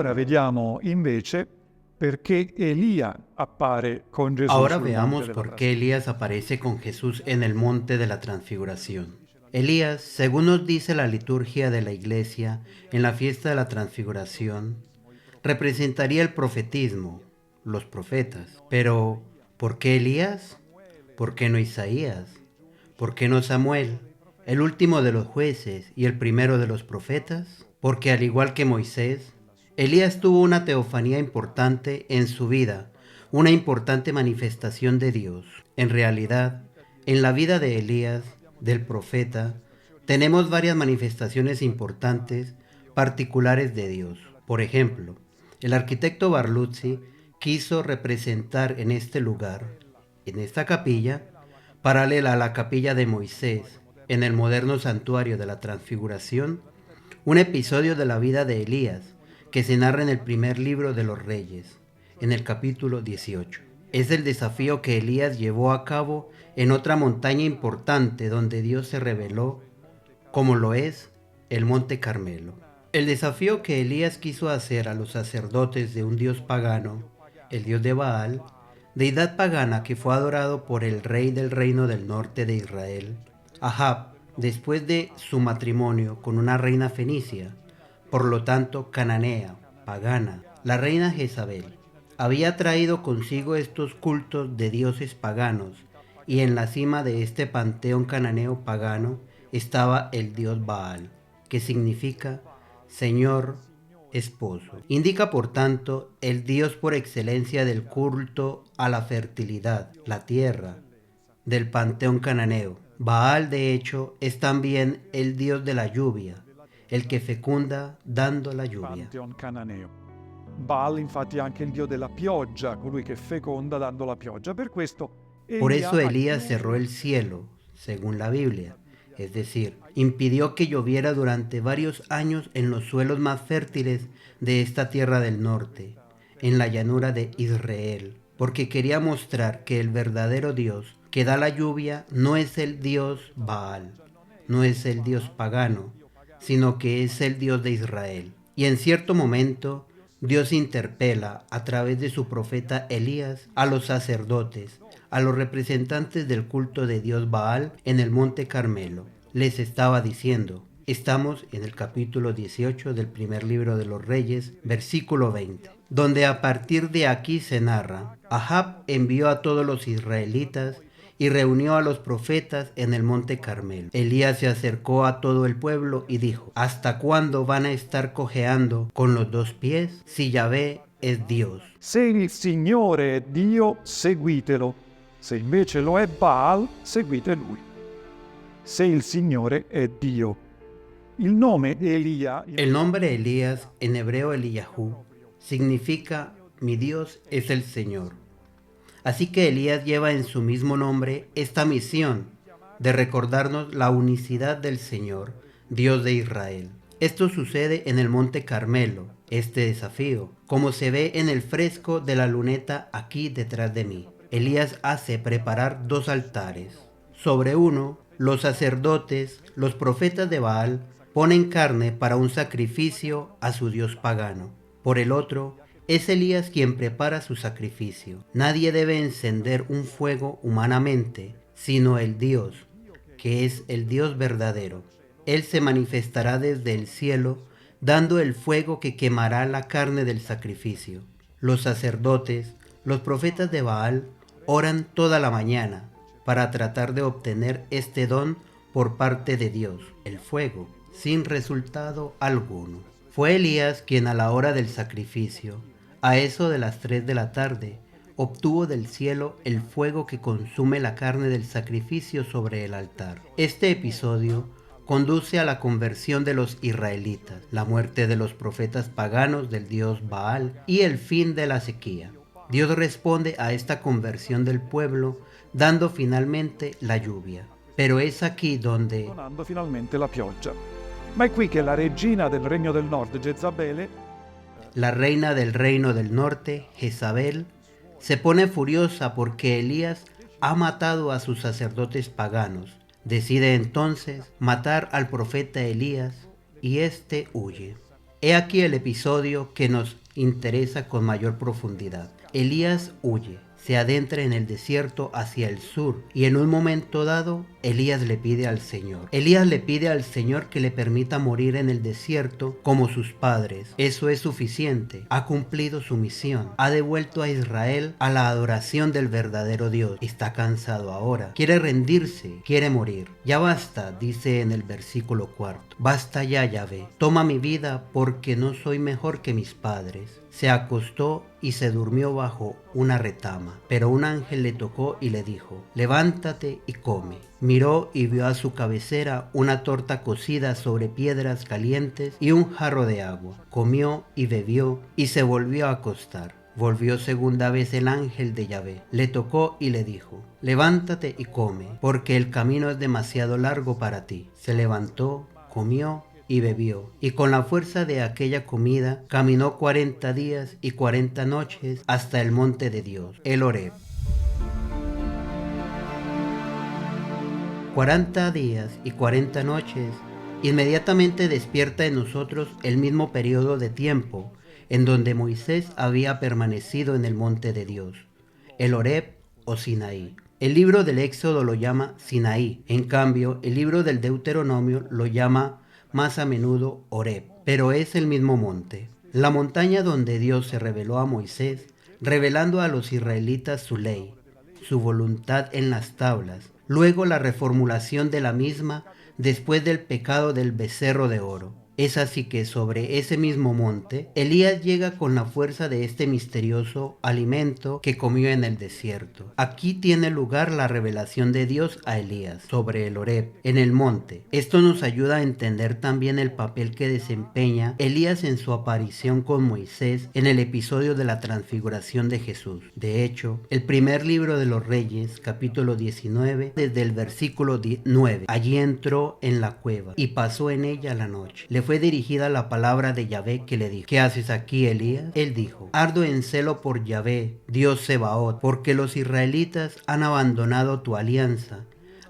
ora vediamo invece perché Elia appare con Gesù Ahora sul monte veamos della por qué trasfigurazione. Elías aparece con Jesús en el monte de la transfiguración. Elías, según nos dice la liturgia de la iglesia en la fiesta de la transfiguración, representaría el profetismo, los profetas. Pero, ¿por qué Elías? ¿Por qué no Isaías? ¿Por qué no Samuel, el último de los jueces y el primero de los profetas? Porque al igual que Moisés, Elías tuvo una teofanía importante en su vida, una importante manifestación de Dios. En realidad, en la vida de Elías, del profeta, tenemos varias manifestaciones importantes, particulares de Dios. Por ejemplo, el arquitecto Barluzzi quiso representar en este lugar, en esta capilla, paralela a la capilla de Moisés, en el moderno santuario de la Transfiguración, un episodio de la vida de Elías que se narra en el primer libro de los Reyes, en el capítulo 18. Es el desafío que Elías llevó a cabo en otra montaña importante donde Dios se reveló, como lo es el Monte Carmelo. El desafío que Elías quiso hacer a los sacerdotes de un dios pagano, el dios de Baal, deidad pagana que fue adorado por el rey del reino del norte de Israel, Ahab, después de su matrimonio con una reina fenicia, por lo tanto cananea, pagana, la reina Jezabel, había traído consigo estos cultos de dioses paganos, y en la cima de este panteón cananeo pagano estaba el dios Baal, que significa Señor esposo. Indica por tanto el dios por excelencia del culto a la fertilidad, la tierra, del panteón cananeo. Baal, de hecho, es también el dios de la lluvia, el que fecunda dando la lluvia. Pantheon cananeo. Baal infatti è anche il dio della pioggia, colui che feconda dando la pioggia. Per questo Por Elia eso ha Elías cerró chiuso el cielo, según la Biblia, es decir, impidió que lloviera durante varios años en los suelos más fértiles de esta tierra del norte, en la llanura de Israel, porque quería mostrar que el verdadero Dios que da la lluvia no es el Dios Baal, no es el Dios pagano, sino que es el Dios de Israel. Y en cierto momento, Dios interpela a través de su profeta Elías a los sacerdotes, a los representantes del culto de Dios Baal en el monte Carmelo. Les estaba diciendo, estamos en el capítulo 18 del primer libro de los Reyes, versículo 20, donde a partir de aquí se narra, Ahab envió a todos los israelitas y reunió a los profetas en el monte Carmelo. Elías se acercó a todo el pueblo y dijo, ¿hasta cuándo van a estar cojeando con los dos pies? Si Yahvé es Dios. se il Signore è Dio, seguitelo. Se invece lo è Baal, seguite lui. Se il Signore è Dio. Il nome Elia El nombre Elías, en hebreo Eliyahu, significa mi Dios es el Señor. Así que Elías lleva en su mismo nombre esta misión de recordarnos la unicidad del Señor, Dios de Israel. Esto sucede en el monte Carmelo, este desafío, como se ve en el fresco de la luneta aquí detrás de mí. Elías hace preparar dos altares. Sobre uno, los sacerdotes, los profetas de Baal, ponen carne para un sacrificio a su dios pagano. Por el otro, es Elías quien prepara su sacrificio. Nadie debe encender un fuego humanamente, sino el Dios, que es el Dios verdadero. Él se manifestará desde el cielo, dando el fuego que quemará la carne del sacrificio. Los sacerdotes, los profetas de Baal, oran toda la mañana para tratar de obtener este don por parte de Dios, el fuego, sin resultado alguno. Fue Elías quien a la hora del sacrificio, a eso de las 3 de la tarde, obtuvo del cielo el fuego que consume la carne del sacrificio sobre el altar. Este episodio conduce a la conversión de los israelitas, la muerte de los profetas paganos del dios Baal y el fin de la sequía. Dios responde a esta conversión del pueblo dando finalmente la lluvia. Pero es aquí donde donando finalmente la pioggia. Ma è qui che la regina del regno del nord, Jezabele, la reina del reino del norte, Jezabel, se pone furiosa porque Elías ha matado a sus sacerdotes paganos. Decide entonces matar al profeta Elías y éste huye. He aquí el episodio que nos interesa con mayor profundidad. Elías huye, se adentra en el desierto hacia el sur y en un momento dado Elías le pide al Señor. Elías le pide al Señor que le permita morir en el desierto como sus padres. Eso es suficiente. Ha cumplido su misión. Ha devuelto a Israel a la adoración del verdadero Dios. Está cansado ahora. Quiere rendirse. Quiere morir. Ya basta, dice en el versículo 4. Basta ya, Yahvé. Toma mi vida porque no soy mejor que mis padres. Se acostó y se durmió bajo una retama. Pero un ángel le tocó y le dijo: levántate y come. Miró y vio a su cabecera una torta cocida sobre piedras calientes y un jarro de agua. Comió y bebió y se volvió a acostar. Volvió segunda vez el ángel de Yahvé. Le tocó y le dijo: levántate y come, porque el camino es demasiado largo para ti. Se levantó, comió y bebió, y con la fuerza de aquella comida caminó 40 días y 40 noches hasta el monte de Dios, el Horeb. 40 días y 40 noches, inmediatamente despierta en nosotros el mismo periodo de tiempo en donde Moisés había permanecido en el monte de Dios, el Horeb o Sinaí. El libro del Éxodo lo llama Sinaí, en cambio el libro del Deuteronomio lo llama más a menudo Horeb, pero es el mismo monte. La montaña donde Dios se reveló a Moisés, revelando a los israelitas su ley, su voluntad en las tablas, luego la reformulación de la misma después del pecado del becerro de oro. Es así que sobre ese mismo monte, Elías llega con la fuerza de este misterioso alimento que comió en el desierto. Aquí tiene lugar la revelación de Dios a Elías sobre el Horeb, en el monte. Esto nos ayuda a entender también el papel que desempeña Elías en su aparición con Moisés en el episodio de la transfiguración de Jesús. De hecho, el primer libro de los Reyes, capítulo 19, desde el versículo 9, allí entró en la cueva y pasó en ella la noche. Le fue dirigida la palabra de Yahvé que le dijo: ¿qué haces aquí, Elías? Él dijo: ardo en celo por Yahvé, Dios Sebaot, porque los israelitas han abandonado tu alianza,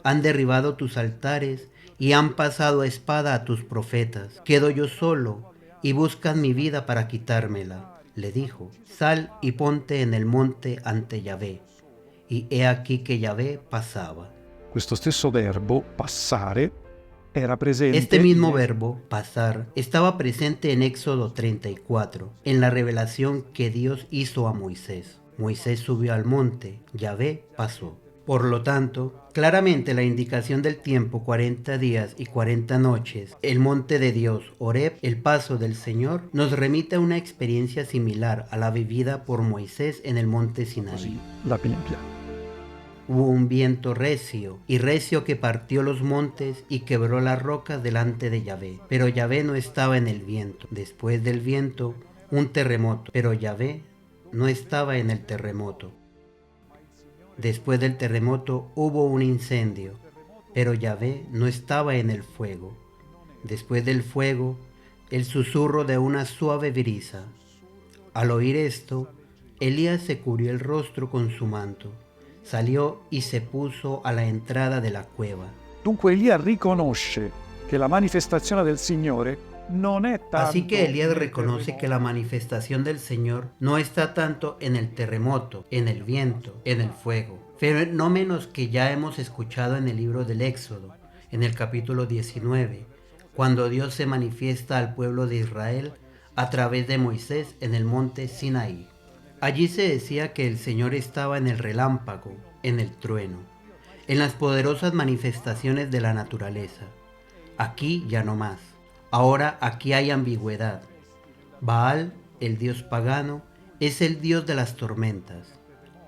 han derribado tus altares y han pasado a espada a tus profetas. Quedo yo solo y buscan mi vida para quitármela. Le dijo: sal y ponte en el monte ante Yahvé. Y he aquí que Yahvé pasaba. Questo stesso verbo, passare, era presente. Este mismo verbo, pasar, estaba presente en Éxodo 34, en la revelación que Dios hizo a Moisés. Moisés subió al monte, Yahvé pasó. Por lo tanto, claramente la indicación del tiempo 40 días y 40 noches, el monte de Dios, Horeb, el paso del Señor, nos remite a una experiencia similar a la vivida por Moisés en el monte Sinaí. Così la Bibbia. Hubo un viento recio que partió los montes y quebró las rocas delante de Yahvé. Pero Yahvé no estaba en el viento. Después del viento, un terremoto. Pero Yahvé no estaba en el terremoto. Después del terremoto hubo un incendio. Pero Yahvé no estaba en el fuego. Después del fuego, el susurro de una suave brisa. Al oír esto, Elías se cubrió el rostro con su manto. Salió y se puso a la entrada de la cueva. Dunque Elia riconosce che la manifestazione del Signore non è tanto. Así que Elías reconoce que la manifestación del Señor no está tanto en el terremoto, en el viento, en el fuego, fenómenos que ya hemos escuchado en el libro del Éxodo, en el capítulo 19, cuando Dios se manifiesta al pueblo de Israel a través de Moisés en el monte Sinaí. Allí se decía que el Señor estaba en el relámpago, en el trueno, en las poderosas manifestaciones de la naturaleza. Aquí ya no más. Ahora aquí hay ambigüedad. Baal, el dios pagano, es el dios de las tormentas.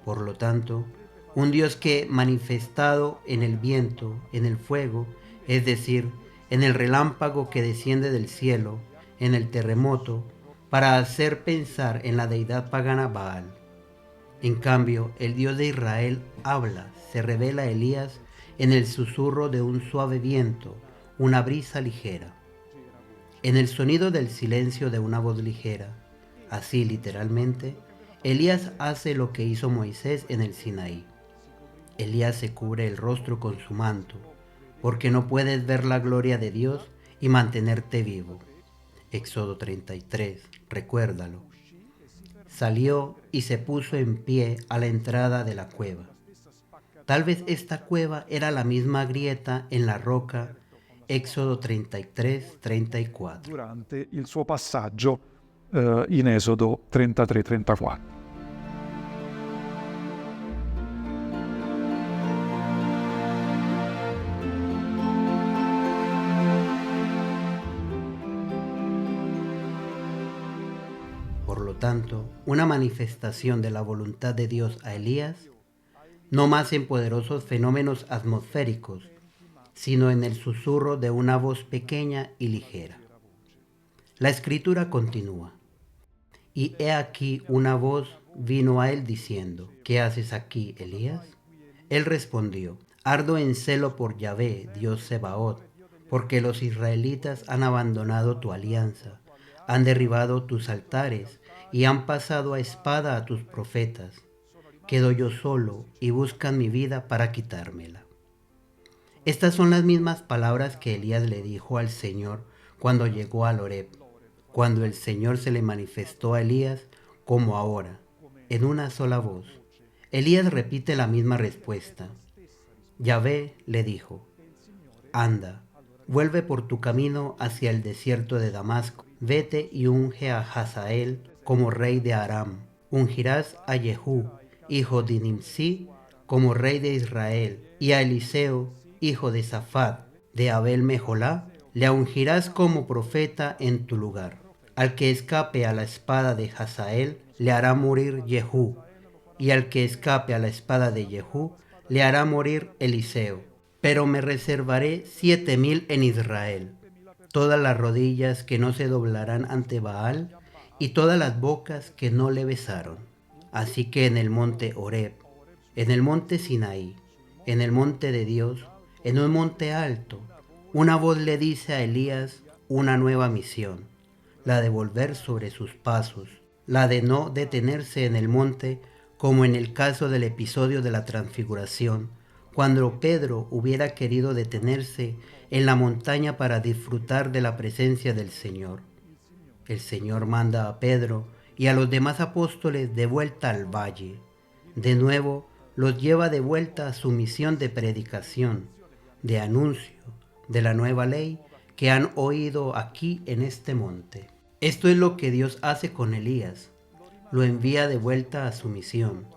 Por lo tanto, un dios que manifestado en el viento, en el fuego, es decir, en el relámpago que desciende del cielo, en el terremoto, para hacer pensar en la deidad pagana Baal. En cambio, el Dios de Israel habla, se revela a Elías en el susurro de un suave viento, una brisa ligera. En el sonido del silencio de una voz ligera, así literalmente, Elías hace lo que hizo Moisés en el Sinaí. Elías se cubre el rostro con su manto, porque no puedes ver la gloria de Dios y mantenerte vivo. Éxodo 33, recuérdalo. Salió y se puso en pie a la entrada de la cueva. Tal vez esta cueva era la misma grieta en la roca, Éxodo 33, 34. Durante il suo passaggio in Esodo 33-34. Por lo tanto, una manifestación de la voluntad de Dios a Elías, no más en poderosos fenómenos atmosféricos, sino en el susurro de una voz pequeña y ligera. La escritura continúa. Y he aquí una voz vino a él diciendo, ¿qué haces aquí, Elías? Él respondió, ardo en celo por Yahvé, Dios Sebaot, porque los israelitas han abandonado tu alianza, han derribado tus altares y han pasado a espada a tus profetas. Quedo yo solo y buscan mi vida para quitármela. Estas son las mismas palabras que Elías le dijo al Señor cuando llegó al Horeb, cuando el Señor se le manifestó a Elías como ahora, en una sola voz. Elías repite la misma respuesta. Yahvé le dijo, anda, vuelve por tu camino hacia el desierto de Damasco, vete y unge a Hazael como rey de Aram, ungirás a Jehú, hijo de Nimsi, como rey de Israel, y a Eliseo, hijo de Safat, de Abel Mejolá, le ungirás como profeta en tu lugar. Al que escape a la espada de Hazael, le hará morir Jehú, y al que escape a la espada de Jehú, le hará morir Eliseo. Pero me reservaré 7,000 en Israel, todas las rodillas que no se doblarán ante Baal, y todas las bocas que no le besaron. Así que en el monte Horeb, en el monte Sinaí, en el monte de Dios, en un monte alto, una voz le dice a Elías una nueva misión, la de volver sobre sus pasos, la de no detenerse en el monte como en el caso del episodio de la transfiguración, cuando Pedro hubiera querido detenerse en la montaña para disfrutar de la presencia del Señor. El Señor manda a Pedro y a los demás apóstoles de vuelta al valle. De nuevo, los lleva de vuelta a su misión de predicación, de anuncio de la nueva ley que han oído aquí en este monte. Esto es lo que Dios hace con Elías. Lo envía de vuelta a su misión.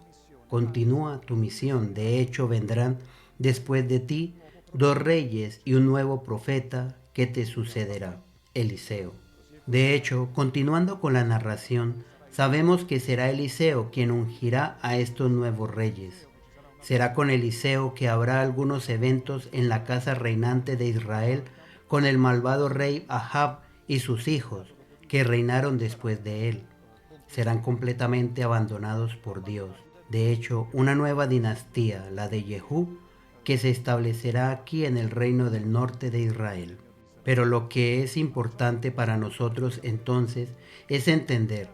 Continúa tu misión. De hecho, vendrán después de ti 2 reyes y un nuevo profeta que te sucederá, Eliseo. De hecho, continuando con la narración, sabemos que será Eliseo quien ungirá a estos nuevos reyes. Será con Eliseo que habrá algunos eventos en la casa reinante de Israel con el malvado rey Ahab y sus hijos, que reinaron después de él. Serán completamente abandonados por Dios. De hecho, una nueva dinastía, la de Jehú, que se establecerá aquí en el reino del norte de Israel. Pero lo que es importante para nosotros entonces es entender,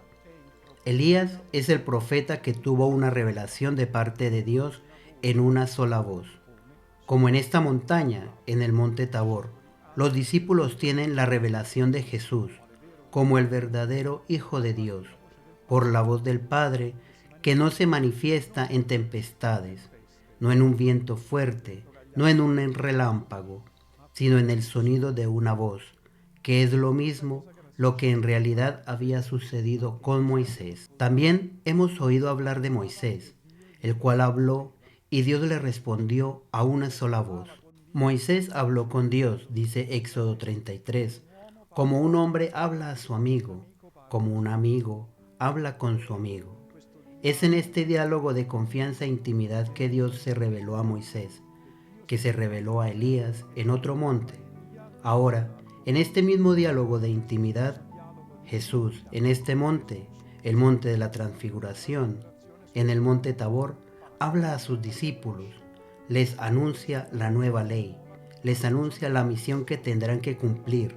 Elías es el profeta que tuvo una revelación de parte de Dios en una sola voz. Como en esta montaña, en el monte Tabor, los discípulos tienen la revelación de Jesús como el verdadero Hijo de Dios, por la voz del Padre, que no se manifiesta en tempestades, no en un viento fuerte, no en un relámpago, sino en el sonido de una voz, que es lo mismo lo que en realidad había sucedido con Moisés. También hemos oído hablar de Moisés, el cual habló y Dios le respondió a una sola voz. Moisés habló con Dios, dice Éxodo 33, como un hombre habla a su amigo, como un amigo habla con su amigo. Es en este diálogo de confianza e intimidad que Dios se reveló a Moisés, que se reveló a Elías en otro monte. Ahora, en este mismo diálogo de intimidad, Jesús, en este monte, el monte de la transfiguración, en el monte Tabor, habla a sus discípulos, les anuncia la nueva ley, les anuncia la misión que tendrán que cumplir.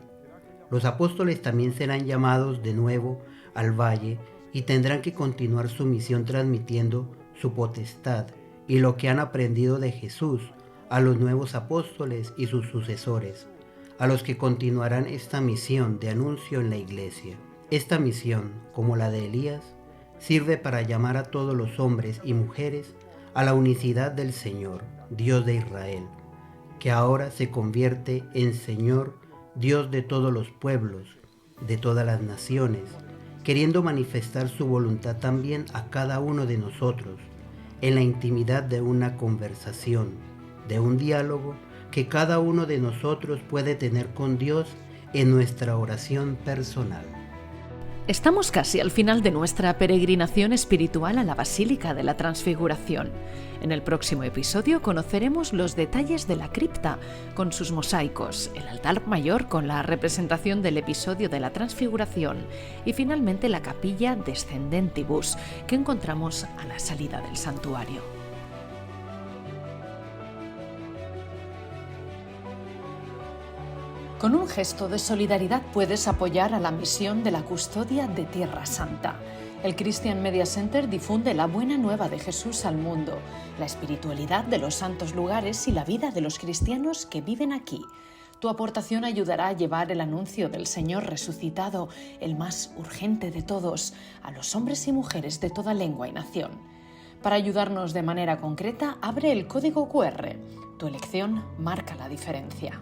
Los apóstoles también serán llamados de nuevo al valle y tendrán que continuar su misión transmitiendo su potestad y lo que han aprendido de Jesús a los nuevos apóstoles y sus sucesores, a los que continuarán esta misión de anuncio en la Iglesia. Esta misión, como la de Elías, sirve para llamar a todos los hombres y mujeres a la unicidad del Señor, Dios de Israel, que ahora se convierte en Señor, Dios de todos los pueblos, de todas las naciones, queriendo manifestar su voluntad también a cada uno de nosotros, en la intimidad de una conversación, de un diálogo que cada uno de nosotros puede tener con Dios en nuestra oración personal. Estamos casi al final de nuestra peregrinación espiritual a la Basílica de la Transfiguración. En el próximo episodio conoceremos los detalles de la cripta, con sus mosaicos, el altar mayor con la representación del episodio de la Transfiguración y finalmente la capilla Descendentibus, que encontramos a la salida del santuario. Con un gesto de solidaridad puedes apoyar a la misión de la custodia de Tierra Santa. El Christian Media Center difunde la buena nueva de Jesús al mundo, la espiritualidad de los santos lugares y la vida de los cristianos que viven aquí. Tu aportación ayudará a llevar el anuncio del Señor resucitado, el más urgente de todos, a los hombres y mujeres de toda lengua y nación. Para ayudarnos de manera concreta, abre el código QR. Tu elección marca la diferencia.